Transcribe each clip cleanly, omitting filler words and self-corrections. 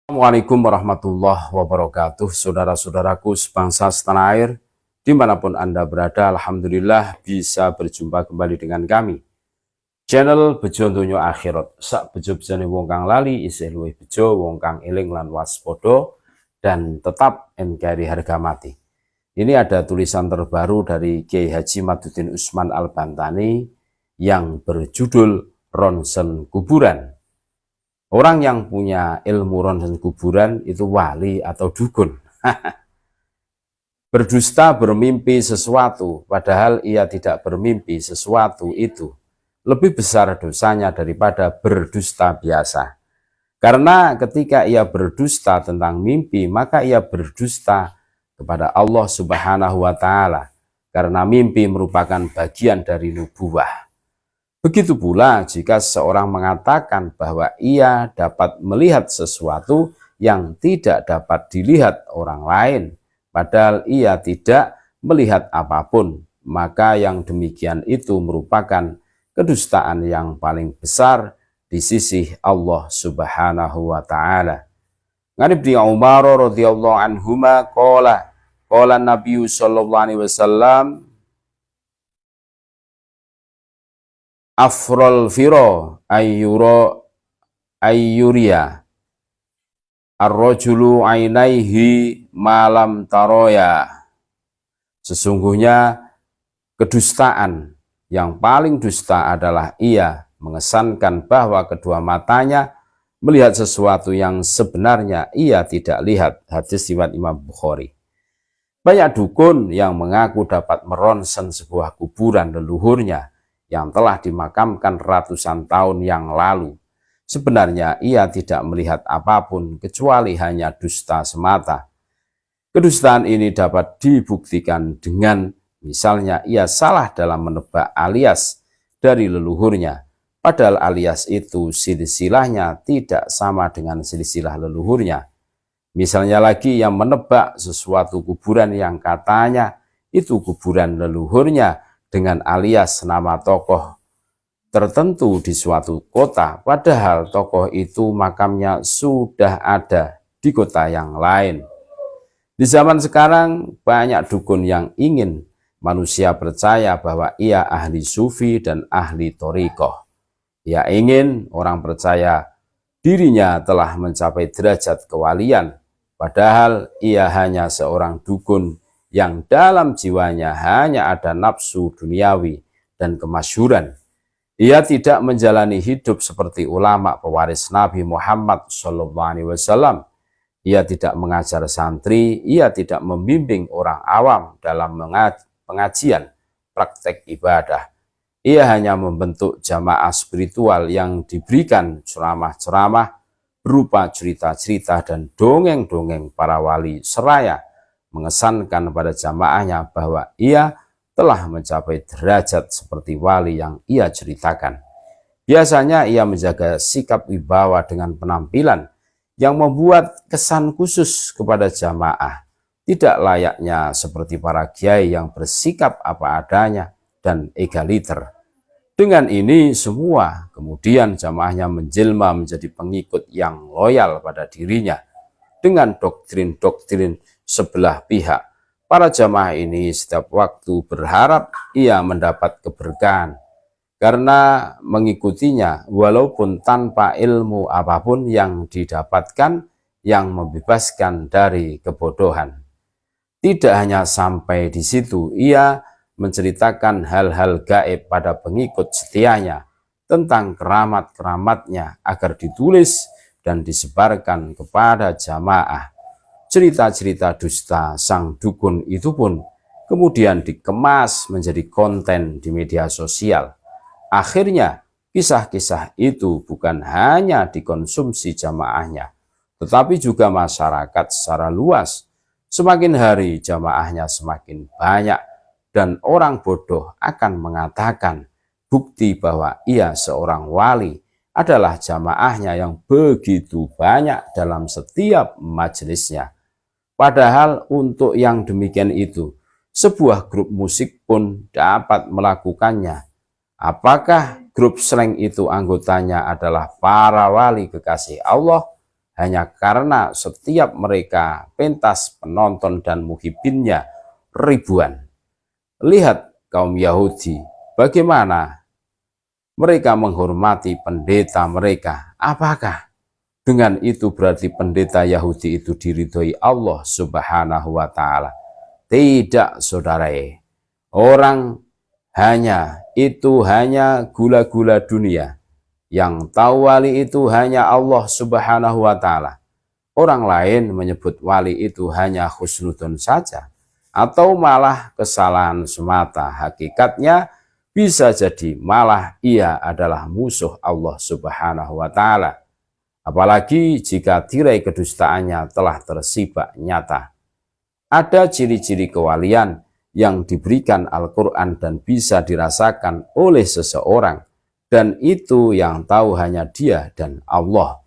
Assalamualaikum warahmatullahi wabarakatuh. Saudara-saudaraku sebangsa setanah air, dimanapun Anda berada, alhamdulillah bisa berjumpa kembali dengan kami. Channel Bejo Donya Akhirat. Sak bejo bejane wong kang lali isih luwih bejo wong kang eling lan waspada dan tetap NKRI harga mati. Ini ada tulisan terbaru dari Kiai Haji Maduddin Usman Al-Bantani yang berjudul Ronsen Kuburan. Orang yang punya ilmu ronsen kuburan itu wali atau dukun. Berdusta bermimpi sesuatu, padahal ia tidak bermimpi sesuatu itu lebih besar dosanya daripada berdusta biasa. Karena ketika ia berdusta tentang mimpi, maka ia berdusta kepada Allah Subhanahu wa Ta'ala, karena mimpi merupakan bagian dari nubuwah. Begitu pula jika seorang mengatakan bahwa ia dapat melihat sesuatu yang tidak dapat dilihat orang lain, padahal ia tidak melihat apapun, maka yang demikian itu merupakan kedustaan yang paling besar di sisi Allah Subhanahu wa Ta'ala. An Ibnu Umar radhiyallahu anhuma qala Nabi sallallahu alaihi wasallam afrol firo ayyuriya ar-rajulu ainaihi malam taroya. Sesungguhnya kedustaan yang paling dusta adalah ia mengesankan bahwa kedua matanya melihat sesuatu yang sebenarnya ia tidak lihat. Hadis riwayat Imam Bukhari. Banyak dukun yang mengaku dapat meronsen sebuah kuburan leluhurnya yang telah dimakamkan ratusan tahun yang lalu. Sebenarnya ia tidak melihat apapun kecuali hanya dusta semata. Kedustaan ini dapat dibuktikan dengan misalnya ia salah dalam menebak alias dari leluhurnya, padahal alias itu silsilahnya tidak sama dengan silsilah leluhurnya. Misalnya lagi yang menebak sesuatu kuburan yang katanya itu kuburan leluhurnya dengan alias nama tokoh tertentu di suatu kota, padahal tokoh itu makamnya sudah ada di kota yang lain. Di zaman sekarang banyak dukun yang ingin manusia percaya bahwa ia ahli sufi dan ahli thariqah. Ia ingin orang percaya dirinya telah mencapai derajat kewalian, padahal ia hanya seorang dukun yang dalam jiwanya hanya ada nafsu duniawi dan kemasyhuran. Ia tidak menjalani hidup seperti ulama pewaris Nabi Muhammad SAW. Ia tidak mengajar santri, ia tidak membimbing orang awam dalam pengajian, praktek ibadah. Ia hanya membentuk jamaah spiritual yang diberikan ceramah-ceramah berupa cerita-cerita dan dongeng-dongeng para wali seraya mengesankan pada jamaahnya bahwa ia telah mencapai derajat seperti wali yang ia ceritakan. Biasanya ia menjaga sikap wibawa dengan penampilan yang membuat kesan khusus kepada jamaah, tidak layaknya seperti para kiai yang bersikap apa adanya dan egaliter. Dengan ini semua, kemudian jamaahnya menjelma menjadi pengikut yang loyal pada dirinya dengan doktrin-doktrin sebelah pihak. Para jamaah ini setiap waktu berharap ia mendapat keberkahan karena mengikutinya, walaupun tanpa ilmu apapun yang didapatkan yang membebaskan dari kebodohan. Tidak hanya sampai di situ, ia menceritakan hal-hal gaib pada pengikut setianya tentang keramat-keramatnya agar ditulis dan disebarkan kepada jamaah. Cerita-cerita dusta sang dukun itu pun kemudian dikemas menjadi konten di media sosial. Akhirnya kisah-kisah itu bukan hanya dikonsumsi jamaahnya, tetapi juga masyarakat secara luas. Semakin hari jamaahnya semakin banyak dan orang bodoh akan mengatakan bukti bahwa ia seorang wali adalah jamaahnya yang begitu banyak dalam setiap majelisnya. Padahal untuk yang demikian itu, sebuah grup musik pun dapat melakukannya. Apakah grup slang itu anggotanya adalah para wali kekasih Allah? hanya karena setiap mereka pentas penonton dan muhibinnya ribuan. Lihat kaum Yahudi, bagaimana mereka menghormati pendeta mereka. Apakah dengan itu berarti pendeta Yahudi itu diridhoi Allah Subhanahu wa Ta'ala? Tidak, saudara. Orang hanya gula-gula dunia. Yang tahu wali itu hanya Allah Subhanahu wa Ta'ala. Orang lain menyebut wali itu hanya husnudon saja, atau malah kesalahan semata. Hakikatnya bisa jadi malah ia adalah musuh Allah Subhanahu wa Ta'ala. Apalagi jika tirai kedustaannya telah tersibak nyata. Ada ciri-ciri kewalian yang diberikan Al-Quran dan bisa dirasakan oleh seseorang, dan itu yang tahu hanya Dia dan Allah,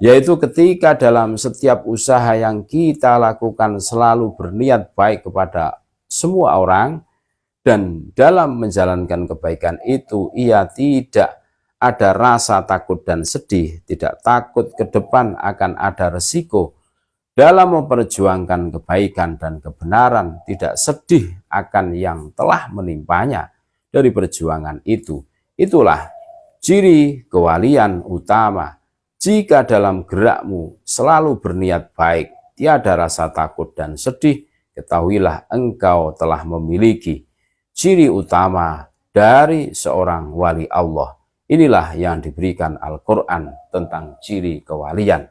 yaitu ketika dalam setiap usaha yang kita lakukan selalu berniat baik kepada semua orang, dan dalam menjalankan kebaikan itu ia tidak ada rasa takut dan sedih, tidak takut ke depan akan ada resiko dalam memperjuangkan kebaikan dan kebenaran, tidak sedih akan yang telah menimpanya dari perjuangan itu. Itulah ciri kewalian utama. Jika dalam gerakmu selalu berniat baik, tiada rasa takut dan sedih, ketahuilah engkau telah memiliki ciri utama dari seorang wali Allah. Inilah yang diberikan Al-Quran tentang ciri kewalian.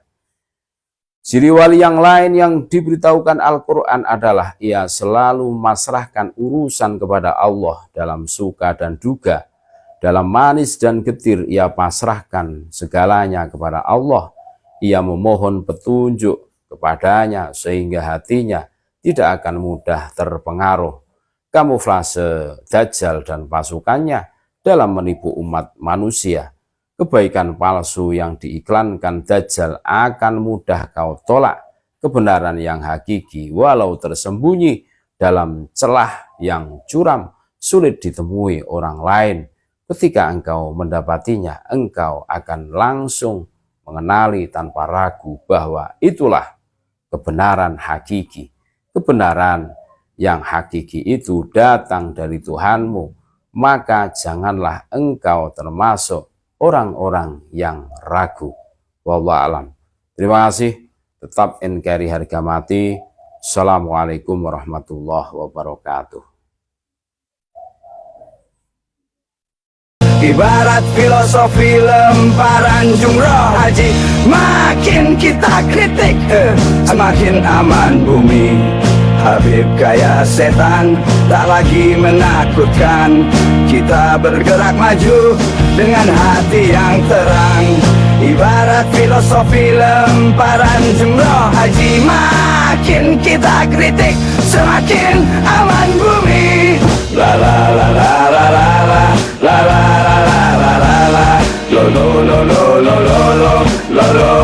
Ciri wali yang lain yang diberitahukan Al-Quran adalah ia selalu memasrahkan urusan kepada Allah dalam suka dan duka. Dalam manis dan getir ia pasrahkan segalanya kepada Allah. Ia memohon petunjuk kepadanya sehingga hatinya tidak akan mudah terpengaruh kamuflase Dajjal dan pasukannya dalam menipu umat manusia. Kebaikan palsu yang diiklankan Dajjal akan mudah kau tolak. Kebenaran yang hakiki walau tersembunyi dalam celah yang curam sulit ditemui orang lain. Ketika engkau mendapatinya, engkau akan langsung mengenali tanpa ragu bahwa itulah kebenaran hakiki. Kebenaran yang hakiki itu datang dari Tuhanmu, maka janganlah engkau termasuk orang-orang yang ragu. Wallahu a'lam. Terima kasih. Tetap NKRI harga mati. Assalamualaikum warahmatullahi wabarakatuh. Ibarat filosofi lemparan jumroh haji, makin kita kritik semakin aman bumi. Habib kaya setan tak lagi menakutkan. Kita bergerak maju dengan hati yang terang. Ibarat filosofi lemparan jumroh haji, makin kita kritik semakin aman bumi. La la la la la la la la la la la la la la lo lo lo lo lo lo lo lo